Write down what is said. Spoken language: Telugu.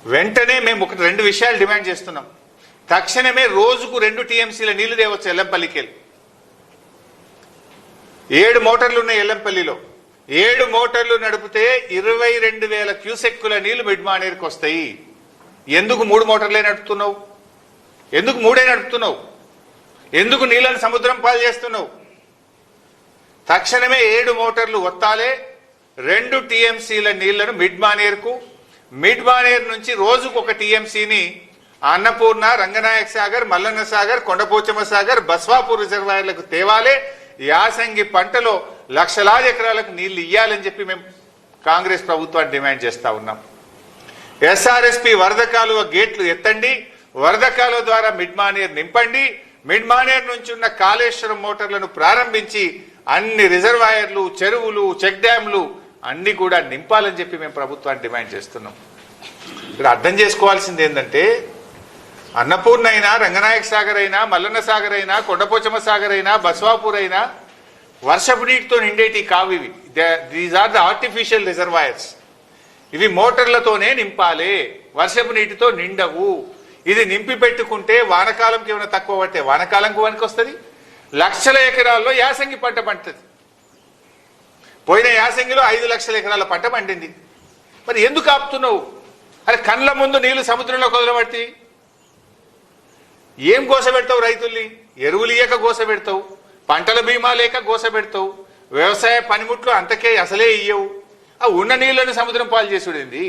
వెంటనే మేము రెండు విషయాలు డిమాండ్ చేస్తున్నాం. తక్షణమే రోజుకు 2 టీఎంసీల నీళ్లు తేవచ్చు ఎల్లంపల్లికి వెళ్ళి. 7 మోటార్లు ఉన్నాయి ఎల్లంపల్లిలో. 7 మోటార్లు నడిపితే 22,000 క్యూసెక్కుల నీళ్లు మిడ్ మానేరుకు వస్తాయి. ఎందుకు 3 మోటార్లే నడుపుతున్నావు? ఎందుకు 3 నడుపుతున్నావు? ఎందుకు నీళ్ళని సముద్రం పాలు చేస్తున్నావు? తక్షణమే 7 మోటార్లు వత్తాలే 2 టీఎంసీల నీళ్లను మిడ్ మానేరుకు, మిడ్ మానేరు నుంచి రోజుకు 1 టీఎంసీని అన్నపూర్ణ, రంగనాయక సాగర్, మల్లన్న సాగర్, కొండపోచమ్మ సాగర్, బస్వాపూర్ రిజర్వాయర్లకు తేవాలే. యాసంగి పంటలో లక్షలాది ఎకరాలకు నీళ్లు ఇయ్యాలని చెప్పి మేము కాంగ్రెస్ ప్రభుత్వాన్ని డిమాండ్ చేస్తా ఉన్నాం. ఎస్ఆర్ఎస్పి వరద కాలువ గేట్లు ఎత్తండి, వరద కాలువ ద్వారా మిడ్ మానేరు నింపండి. మిడ్ మానేరు నుంచి ఉన్న కాళేశ్వరం మోటార్లను ప్రారంభించి అన్ని రిజర్వాయర్లు, చెరువులు, చెక్ డ్యాంలు అన్ని కూడా నింపాలని చెప్పి మేము ప్రభుత్వాన్ని డిమాండ్ చేస్తున్నాం. ఇక్కడ అర్థం చేసుకోవాల్సింది ఏంటంటే, అన్నపూర్ణ అయినా, రంగనాయక సాగర్ అయినా, మల్లన్న సాగర్ అయినా, కొండపోచమ్మ సాగర్ అయినా, బస్వాపూర్ అయినా వర్షపు నీటితో నిండేటి కావు ఇవి. These are the artificial reservoirs. ఇవి మోటార్లతోనే నింపాలి, వర్షపు నీటితో నిండవు. ఇది నింపి పెట్టుకుంటే వానకాలంకి ఏమైనా తక్కువ పడితే వానకాలంకు వనికి వస్తుంది, లక్షల ఎకరాల్లో యాసంగి పంట పండుతుంది. పోయిన యాసంగిలో 5 లక్షల ఎకరాల పంట పండింది. మరి ఎందుకు ఆపుతున్నావు? అరే కళ్ళ ముందు నీళ్లు సముద్రంలో కుదరబట్టి ఏం గోస పెడతావు? రైతుల్ని ఎరువులు ఇయ్యక గోస పెడతావు, పంటల బీమా లేక గోస పెడతావు, వ్యవసాయ పనిముట్లు అంతకే అసలే ఇయ్యవు. ఆ ఉన్న నీళ్లను సముద్రం పాలు చేసుడేంది?